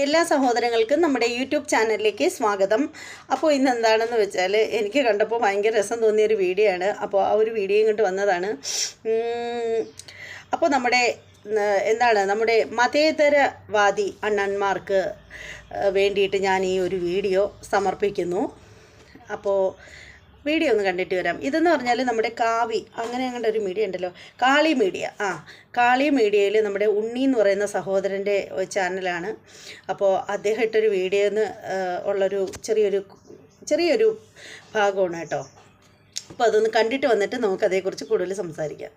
എല്ലാ സഹോദരങ്ങൾക്കും നമ്മുടെ യൂട്യൂബ് ചാനലിലേക്ക് സ്വാഗതം. അപ്പോൾ ഇന്ന് എന്താണെന്ന് വെച്ചാൽ എനിക്ക് കണ്ടപ്പോൾ ഭയങ്കര രസം തോന്നിയൊരു വീഡിയോ ആണ്. അപ്പോൾ ആ ഒരു വീഡിയോ ഇങ്ങോട്ട് വന്നതാണ്. അപ്പോൾ നമ്മുടെ മതേതരവാദി അണ്ണന്മാർക്ക് വേണ്ടിയിട്ട് ഞാൻ ഈ ഒരു വീഡിയോ സമർപ്പിക്കുന്നു. അപ്പോൾ വീഡിയോ ഒന്ന് കണ്ടിട്ട് വരാം. ഇതെന്ന് പറഞ്ഞാൽ നമ്മുടെ കാവി അങ്ങനെ ഒരു മീഡിയ ഉണ്ടല്ലോ, കാളി മീഡിയ. കാളി മീഡിയയിൽ നമ്മുടെ ഉണ്ണി എന്ന് പറയുന്ന സഹോദരൻ്റെ ചാനലാണ്. അപ്പോൾ അദ്ദേഹം ഇട്ടൊരു വീഡിയോന്ന് ഉള്ളൊരു ചെറിയൊരു ഭാഗമാണ് കേട്ടോ. അപ്പോൾ അതൊന്ന് കണ്ടിട്ട് വന്നിട്ട് നമുക്ക് അതേക്കുറിച്ച് കൂടുതൽ സംസാരിക്കാം.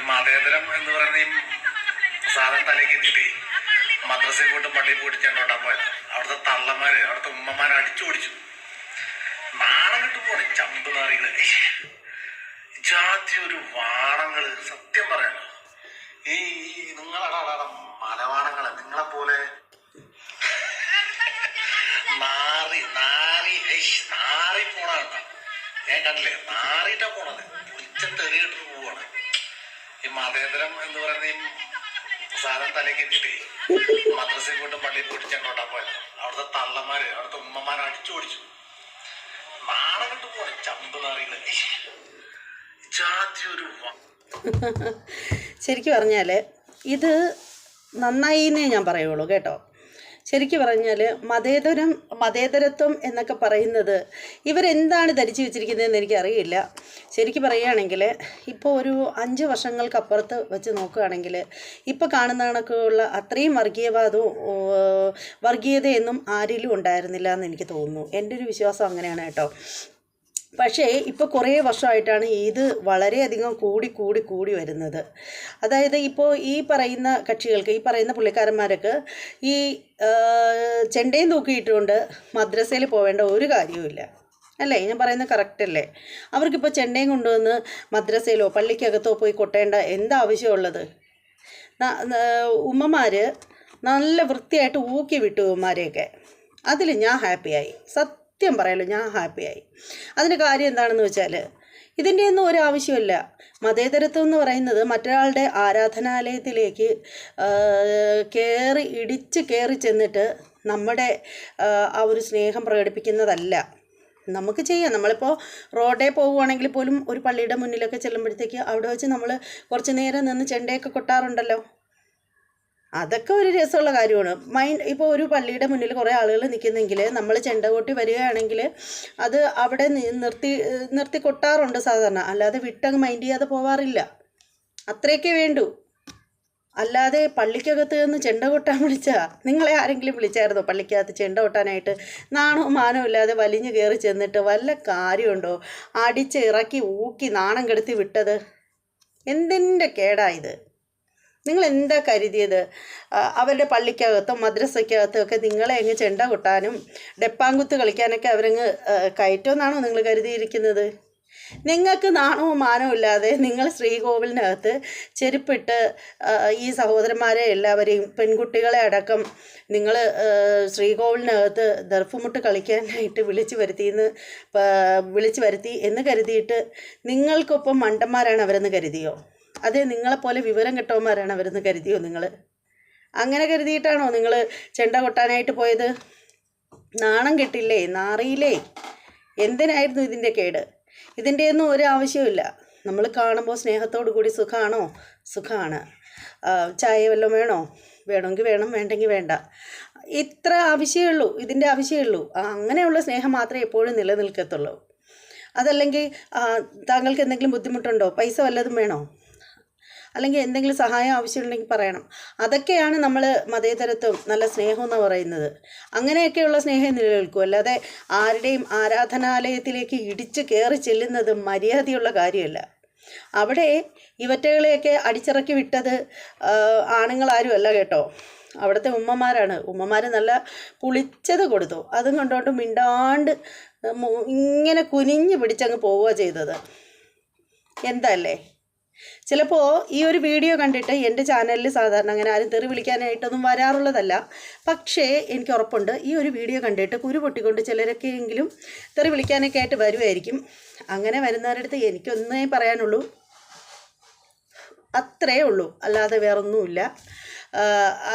മതേതരം എന്ന് പറയുന്ന സാധനം തലയ്ക്ക് എത്തിയിട്ടേ മദ്രസയിൽ പോയിട്ട് പള്ളിയിൽ പോയിട്ട് ചെണ്ടോട്ടാൻ പോയത് അവിടുത്തെ തള്ളമാര് അവിടുത്തെ ഉമ്മമാരെ അടിച്ചു ഓടിച്ചു. നാണം കിട്ടു പോണെ ചമ്പ് നാറികള്, ജാതി ഒരു വാണങ്ങള്. സത്യം പറയാനോ, ഈ നിങ്ങളടാ മലവാണങ്ങള് നിങ്ങളെ പോലെ നാറി പോണ ഞാൻ കണ്ടില്ലേ, നാറിയിട്ടാ പോണത്. തെറിയിട്ട് പോവാണ് ഈ മതേതരം എന്ന് പറയുന്ന സാധനം തലയ്ക്ക് എത്തിയിട്ടേ മദ്രസയിൽ പോയിട്ട് പള്ളിയിൽ പോയിട്ട് ചെണ്ടോട്ടാൻ പോയത് അവിടുത്തെ തള്ളമാര് അവിടുത്തെ ഉമ്മമാരെ അടിച്ചു ഓടിച്ചു. നാണം കിട്ടു പോണെ ചമ്പ് നാറികള്, ജാതി ഒരു. ശരിക്കും പറഞ്ഞാൽ ഇത് നന്നായി എന്നേ ഞാൻ പറയുള്ളൂ കേട്ടോ. ശരിക്കും പറഞ്ഞാൽ മതേതരത്വം എന്നൊക്കെ പറയുന്നത് ഇവരെന്താണ് ധരിച്ചു വെച്ചിരിക്കുന്നതെന്ന് എനിക്കറിയില്ല. ശരിക്കും പറയുകയാണെങ്കിൽ ഇപ്പോൾ ഒരു 5 വർഷങ്ങൾക്കപ്പുറത്ത് വെച്ച് നോക്കുകയാണെങ്കിൽ ഇപ്പോൾ കാണുന്ന കണക്കുള്ള അത്രയും വർഗീയതയൊന്നും ആരിലും ഉണ്ടായിരുന്നില്ല എന്ന് എനിക്ക് തോന്നുന്നു. എൻ്റെ ഒരു വിശ്വാസം അങ്ങനെയാണ് കേട്ടോ. പക്ഷേ ഇപ്പോൾ കുറേ വർഷമായിട്ടാണ് ഇത് വളരെയധികം കൂടി വരുന്നത്. അതായത് ഇപ്പോൾ ഈ പറയുന്ന കക്ഷികൾക്ക്, ഈ പറയുന്ന പുള്ളിക്കാരന്മാർക്ക് ഈ ചെണ്ടയും തൂക്കിയിട്ടുകൊണ്ട് മദ്രസയിൽ പോവേണ്ട ഒരു കാര്യവുമില്ല, അല്ലേ? ഞാൻ പറയുന്നത് കറക്റ്റ് അല്ലേ? അവർക്കിപ്പോൾ ചെണ്ടയും കൊണ്ടുവന്ന് മദ്രസയിലോ പള്ളിക്കകത്തോ പോയി കൊട്ടേണ്ട എന്താവശ്യമുള്ളത്? ഉമ്മമാർ നല്ല വൃത്തിയായിട്ട് ഊക്കി വിട്ടു ഉമ്മമാരെയൊക്കെ. അതിൽ ഞാൻ ഹാപ്പിയായി, സത്യം പറയാലോ, ഞാൻ ഹാപ്പിയായി. അതിൻ്റെ കാര്യം എന്താണെന്ന് വെച്ചാൽ ഇതിൻ്റെയൊന്നും ഒരാവശ്യമില്ല. മതേതരത്വം എന്ന് പറയുന്നത് മറ്റൊരാളുടെ ആരാധനാലയത്തിലേക്ക് ഇടിച്ച് കയറി ചെന്നിട്ട് നമ്മുടെ ആ ഒരു സ്നേഹം പ്രകടിപ്പിക്കുന്നതല്ല. നമുക്ക് ചെയ്യാം. നമ്മളിപ്പോൾ റോഡേ പോവുകയാണെങ്കിൽ പോലും ഒരു പള്ളിയുടെ മുന്നിലൊക്കെ ചെല്ലുമ്പോഴത്തേക്ക് അവിടെ വെച്ച് നമ്മൾ കുറച്ച് നേരം നിന്ന് ചെണ്ടയൊക്കെ കൊട്ടാറുണ്ടല്ലോ. അതൊക്കെ ഒരു രസമുള്ള കാര്യമാണ്. ഇപ്പോൾ ഒരു പള്ളിയുടെ മുന്നിൽ കുറേ ആളുകൾ നിൽക്കുന്നെങ്കിൽ നമ്മൾ ചെണ്ട കൊട്ടി വരികയാണെങ്കിൽ അത് അവിടെ നിർത്തി കൊട്ടാറുണ്ട് സാധാരണ. അല്ലാതെ വിട്ടങ്ങ് മൈൻഡ് ചെയ്യാതെ പോവാറില്ല. അത്രയൊക്കെ വേണ്ടൂ. അല്ലാതെ പള്ളിക്കകത്ത് നിന്ന് ചെണ്ട കൊട്ടാൻ നിങ്ങളെ ആരെങ്കിലും വിളിച്ചായിരുന്നോ പള്ളിക്കകത്ത് ചെണ്ട കൊട്ടാനായിട്ട്? നാണവും മാനവും ഇല്ലാതെ വലിഞ്ഞു കയറി ചെന്നിട്ട് വല്ല കാര്യമുണ്ടോ? അടിച്ച് ഇറക്കി ഊക്കി നാണം കെടുത്തി വിട്ടത് എന്തിൻ്റെ കേടായത്? നിങ്ങൾ എന്താ കരുതിയത്? അവരുടെ പള്ളിക്കകത്തും മദ്രസയ്ക്കകത്തും ഒക്കെ നിങ്ങളെ അങ്ങ് ചെണ്ട കൊട്ടാനും ഡെപ്പാങ്കുത്ത് കളിക്കാനൊക്കെ അവരങ്ങ് കയറ്റുമെന്നാണോ നിങ്ങൾ കരുതിയിരിക്കുന്നത്? നിങ്ങൾക്ക് നാണവും മാനവും ഇല്ലാതെ നിങ്ങൾ ശ്രീകോവിലിനകത്ത് ചെരുപ്പിട്ട് ഈ സഹോദരന്മാരെ എല്ലാവരെയും പെൺകുട്ടികളെ അടക്കം നിങ്ങൾ ശ്രീകോവിലിനകത്ത് ദർഫുമുട്ട് കളിക്കാനായിട്ട് വിളിച്ചു വരുത്തി എന്ന് കരുതിയിട്ട് നിങ്ങൾക്കൊപ്പം മണ്ടന്മാരാണ് അവരെന്ന് കരുതിയോ? അതെ, നിങ്ങളെപ്പോലെ വിവരം കെട്ടവന്മാരാണ് അവരെന്ന് കരുതിയോ? നിങ്ങൾ അങ്ങനെ കരുതിയിട്ടാണോ നിങ്ങൾ ചെണ്ട കൊട്ടാനായിട്ട് പോയത്? നാണം കെട്ടില്ലേ? നാറിയില്ലേ? എന്തിനായിരുന്നു ഇതിൻ്റെ കേട്? ഇതിൻ്റെയൊന്നും ഒരു ആവശ്യമില്ല. നമ്മൾ കാണുമ്പോൾ സ്നേഹത്തോടു കൂടി സുഖമാണ്. ചായ വല്ലതും വേണമെങ്കിൽ വേണം, വേണ്ടെങ്കിൽ വേണ്ട. ഇത്ര ആവശ്യമേ ഉള്ളൂ, ഇതിൻ്റെ ആവശ്യമേ ഉള്ളൂ. അങ്ങനെയുള്ള സ്നേഹം മാത്രമേ എപ്പോഴും നിലനിൽക്കത്തുള്ളൂ. അതല്ലെങ്കിൽ താങ്കൾക്ക് എന്തെങ്കിലും ബുദ്ധിമുട്ടുണ്ടോ? പൈസ വല്ലതും വേണോ? അല്ലെങ്കിൽ എന്തെങ്കിലും സഹായം ആവശ്യമുണ്ടെങ്കിൽ പറയണം. അതൊക്കെയാണ് നമ്മൾ മതേതരത്വം, നല്ല സ്നേഹം എന്ന് പറയുന്നത്. അങ്ങനെയൊക്കെയുള്ള സ്നേഹം നിലനിൽക്കും. അല്ലാതെ ആരുടെയും ആരാധനാലയത്തിലേക്ക് ഇടിച്ച് കയറി ചെല്ലുന്നത് മര്യാദയുള്ള കാര്യമല്ല. അവിടെ ഇവറ്റകളെയൊക്കെ അടിച്ചിറക്കി വിട്ടത് ആണുങ്ങളാരും അല്ല കേട്ടോ, അവിടുത്തെ ഉമ്മമാരാണ്. ഉമ്മമാർ നല്ല പുളിച്ചത് കൊടുത്തു. അതും കൊണ്ടോട്ട് മിണ്ടാണ്ട് ഇങ്ങനെ കുനിഞ്ഞ് പിടിച്ചങ്ങ് പോവുക ചെയ്തത്. എന്തല്ലേ? ചിലപ്പോൾ ഈ ഒരു വീഡിയോ കണ്ടിട്ട് എൻ്റെ ചാനലിൽ സാധാരണ അങ്ങനെ ആരും തെറി വിളിക്കാനായിട്ടൊന്നും വരാറുള്ളതല്ല. പക്ഷേ എനിക്ക് ഉറപ്പുണ്ട് ഈ ഒരു വീഡിയോ കണ്ടിട്ട് കുരു പൊട്ടിക്കൊണ്ട് ചിലരൊക്കെ എങ്കിലും തെറി വിളിക്കാനൊക്കെ ആയിട്ട് വരുമായിരിക്കും. അങ്ങനെ വരുന്നവരുടെ അടുത്ത് എനിക്കൊന്നേ പറയാനുള്ളൂ, അത്രയേ ഉള്ളൂ, അല്ലാതെ വേറൊന്നുമില്ല.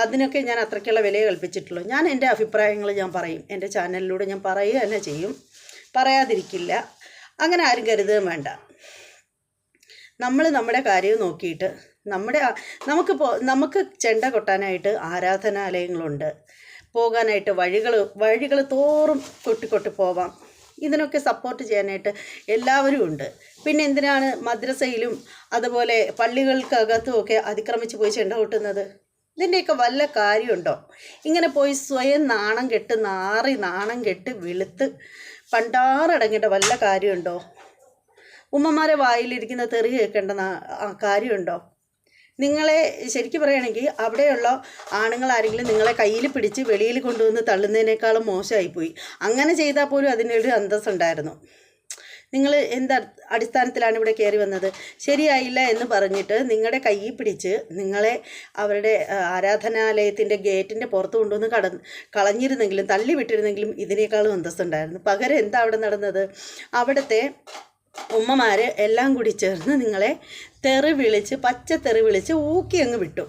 അതിനൊക്കെ ഞാൻ അത്രയ്ക്കുള്ള വില കൽപ്പിച്ചിട്ടുള്ളൂ. ഞാൻ എൻ്റെ അഭിപ്രായങ്ങൾ ഞാൻ പറയും, എൻ്റെ ചാനലിലൂടെ ഞാൻ പറയുക തന്നെ ചെയ്യും, പറയാതിരിക്കില്ല. അങ്ങനെ ആരും കരുതുകയും വേണ്ട. നമ്മൾ നമ്മുടെ കാര്യം നോക്കിയിട്ട് നമുക്ക് ചെണ്ട കൊട്ടാനായിട്ട് ആരാധനാലയങ്ങളുണ്ട്, പോകാനായിട്ട് വഴികൾ തോറും കൊട്ടി പോവാം. ഇതിനൊക്കെ സപ്പോർട്ട് ചെയ്യാനായിട്ട് എല്ലാവരും ഉണ്ട്. പിന്നെ എന്തിനാണ് മദ്രസയിലും അതുപോലെ പള്ളികൾക്കകത്തും ഒക്കെ അതിക്രമിച്ച് പോയി ചെണ്ട കൊട്ടുന്നത്? ഇതിൻ്റെയൊക്കെ വല്ല കാര്യമുണ്ടോ? ഇങ്ങനെ പോയി സ്വയം നാണം കെട്ട് വെളുത്ത് പണ്ടാറടങ്ങേണ്ട വല്ല കാര്യമുണ്ടോ? ഉമ്മമാരെ വായിലിരിക്കുന്ന തെറി കേൾക്കേണ്ട കാര്യമുണ്ടോ? നിങ്ങളെ ശരിക്കും പറയുകയാണെങ്കിൽ അവിടെയുള്ള ആണുങ്ങൾ ആരെങ്കിലും നിങ്ങളെ കയ്യിൽ പിടിച്ച് വെളിയിൽ കൊണ്ടുവന്ന് തള്ളുന്നതിനേക്കാളും മോശമായിപ്പോയി. അങ്ങനെ ചെയ്താൽ പോലും അതിനൊരു അന്തസ്സുണ്ടായിരുന്നു. നിങ്ങൾ എന്ത് അടിസ്ഥാനത്തിലാണ് ഇവിടെ കയറി വന്നത്? ശരിയായില്ല എന്ന് പറഞ്ഞിട്ട് നിങ്ങളുടെ കയ്യിൽ പിടിച്ച് നിങ്ങളെ അവരുടെ ആരാധനാലയത്തിൻ്റെ ഗേറ്റിൻ്റെ പുറത്ത് കൊണ്ടുവന്ന് കളഞ്ഞിരുന്നെങ്കിലും തള്ളിവിട്ടിരുന്നെങ്കിലും ഇതിനേക്കാളും അന്തസ്സുണ്ടായിരുന്നു. പകരം എന്താ അവിടെ നടന്നത്? അവിടുത്തെ ഉമ്മമാർ എല്ലാം കൂടി ചേർന്ന് നിങ്ങളെ പച്ച തെറി വിളിച്ച് ഊക്കി അങ്ങ് വിട്ടു.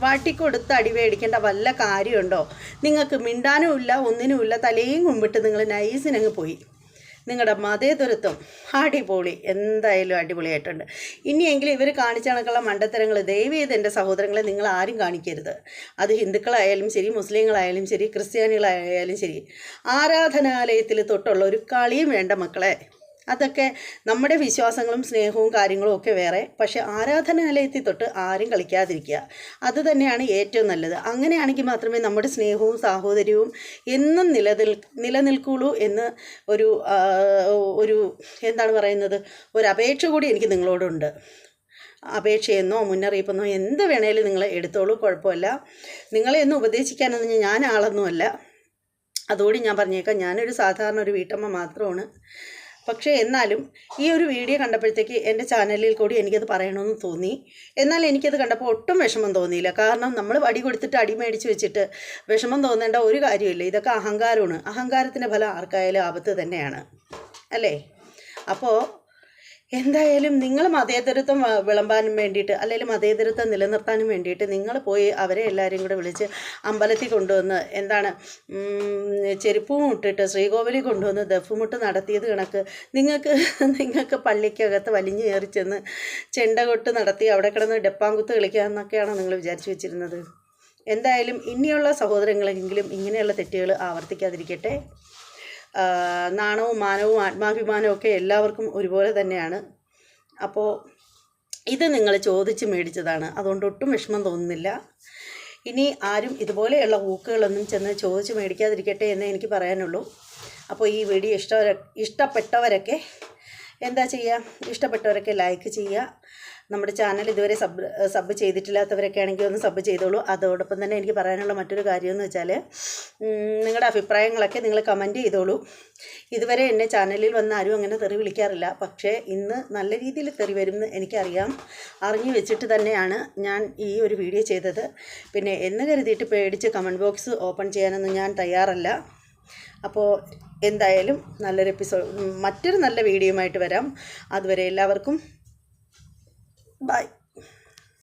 വാട്ടിക്കൊടുത്ത് അടിവേടിക്കേണ്ട വല്ല കാര്യമുണ്ടോ? നിങ്ങൾക്ക് മിണ്ടാനുമില്ല, ഒന്നിനുമില്ല, തലയും കുമ്പിട്ട് നിങ്ങൾ നൈസിനങ്ങ് പോയി. നിങ്ങളുടെ മതേതരത്വം അടിപൊളി, എന്തായാലും അടിപൊളിയായിട്ടുണ്ട്. ഇനിയെങ്കിലും ഇവർ കാണിച്ച കണക്കുള്ള മണ്ടത്തരങ്ങൾ ദയവ് ചെയ്ത് എൻ്റെ സഹോദരങ്ങളെ നിങ്ങൾ ആരും കാണിക്കരുത്. അത് ഹിന്ദുക്കളായാലും ശരി, മുസ്ലിങ്ങളായാലും ശരി, ക്രിസ്ത്യാനികളായാലും ശരി. ആരാധനാലയത്തിൽ തൊട്ടുള്ള ഒരു കളിയും വേണ്ട മക്കളെ. അതൊക്കെ നമ്മുടെ വിശ്വാസങ്ങളും സ്നേഹവും കാര്യങ്ങളും ഒക്കെ വേറെ. പക്ഷേ ആരാധനാലയത്തിൽ തൊട്ട് ആരും കളിക്കാതിരിക്കുക, അത് തന്നെയാണ് ഏറ്റവും നല്ലത്. അങ്ങനെയാണെങ്കിൽ മാത്രമേ നമ്മുടെ സ്നേഹവും സാഹോദര്യവും എന്നും നിലനിൽക്കുള്ളൂ എന്ന് ഒരു എന്താണ് പറയുന്നത്, ഒരു അപേക്ഷ കൂടി എനിക്ക് നിങ്ങളോടുണ്ട്. അപേക്ഷയെന്നോ മുന്നറിയിപ്പെന്നോ എന്ത് വേണേലും നിങ്ങൾ എടുത്തോളൂ, കുഴപ്പമില്ല. നിങ്ങളെ ഒന്നും ഉപദേശിക്കാനൊന്നും ഞാൻ ആളൊന്നുമല്ല. അതുകൂടി ഞാൻ പറഞ്ഞേക്കാം, ഞാനൊരു സാധാരണ ഒരു വീട്ടമ്മ മാത്രമാണ്. പക്ഷേ എന്നാലും ഈ ഒരു വീഡിയോ കണ്ടപ്പോഴത്തേക്ക് എൻ്റെ ചാനലിൽ കൂടി എനിക്കത് പറയണമെന്ന് തോന്നി. എന്നാൽ എനിക്കത് കണ്ടപ്പോൾ ഒട്ടും വിഷമം തോന്നിയില്ല. കാരണം നമ്മൾ വടി കൊടുത്തിട്ട് അടി മേടിച്ച് വെച്ചിട്ട് വിഷമം തോന്നേണ്ട ഒരു കാര്യമില്ല. ഇതൊക്കെ അഹങ്കാരമാണ്. അഹങ്കാരത്തിൻ്റെ ഫലം ആർക്കായാലും ആപത്ത് തന്നെയാണ്, അല്ലേ? അപ്പോൾ എന്തായാലും നിങ്ങൾ മതേതരത്വം വിളമ്പാനും വേണ്ടിയിട്ട്, അല്ലെങ്കിൽ മതേതരത്വം നിലനിർത്താനും വേണ്ടിയിട്ട് നിങ്ങൾ പോയി അവരെ എല്ലാവരെയും കൂടെ വിളിച്ച് അമ്പലത്തിൽ കൊണ്ടുവന്ന് ചെരുപ്പും ഇട്ടിട്ട് ശ്രീകോവിലിൽ കൊണ്ടുവന്ന് ദഫുമുട്ട് നടത്തിയത് കണക്ക് നിങ്ങൾക്ക് പള്ളിക്കകത്ത് വലിഞ്ഞു കയറി ചെന്ന് ചെണ്ട കൊട്ട് നടത്തി അവിടെ കിടന്ന് ഡപ്പാങ്കുത്ത് കളിക്കാമെന്നൊക്കെയാണോ നിങ്ങൾ വിചാരിച്ചു വെച്ചിരുന്നത്? എന്തായാലും ഇനിയുള്ള സഹോദരങ്ങളെങ്കിലും ഇങ്ങനെയുള്ള തെറ്റുകൾ ആവർത്തിക്കാതിരിക്കട്ടെ. നാണവും മാനവും ആത്മാഭിമാനവും ഒക്കെ എല്ലാവർക്കും ഒരുപോലെ തന്നെയാണ്. അപ്പോൾ ഇത് നിങ്ങൾ ചോദിച്ച് മേടിച്ചതാണ്, അതുകൊണ്ട് ഒട്ടും വിഷമം തോന്നുന്നില്ല. ഇനി ആരും ഇതുപോലെയുള്ള ഊക്കുകളൊന്നും ചെന്ന് ചോദിച്ച് മേടിക്കാതിരിക്കട്ടെ എന്നേ എനിക്ക് പറയാനുള്ളൂ. അപ്പോൾ ഈ വീഡിയോ ഇഷ്ടപ്പെട്ടവരൊക്കെ എന്താ ചെയ്യുക? ഇഷ്ടപ്പെട്ടവരൊക്കെ ലൈക്ക് ചെയ്യുക. നമ്മുടെ ചാനൽ ഇതുവരെ സബ് ചെയ്തിട്ടില്ലാത്തവരൊക്കെ ആണെങ്കിൽ ഒന്ന് സബ് ചെയ്തോളൂ. അതോടൊപ്പം തന്നെ എനിക്ക് പറയാനുള്ള മറ്റൊരു കാര്യമെന്ന് വെച്ചാൽ, നിങ്ങളുടെ അഭിപ്രായങ്ങളൊക്കെ നിങ്ങൾ കമൻറ്റ് ചെയ്തോളൂ. ഇതുവരെ എന്നെ ചാനലിൽ വന്ന് ആരും അങ്ങനെ തെറി വിളിക്കാറില്ല. പക്ഷേ ഇന്ന് നല്ല രീതിയിൽ തെറി വരുമെന്ന് എനിക്കറിയാം. അറിഞ്ഞു വെച്ചിട്ട് തന്നെയാണ് ഞാൻ ഈ ഒരു വീഡിയോ ചെയ്തത്. പിന്നെ എന്ന് കരുതിയിട്ട് പേടിച്ച് കമൻറ്റ് ബോക്സ് ഓപ്പൺ ചെയ്യാനൊന്നും ഞാൻ തയ്യാറല്ല. അപ്പോൾ എന്തായാലും മറ്റൊരു നല്ല വീഡിയോയുമായിട്ട് വരാം. അതുവരെ എല്ലാവർക്കും ബൈ.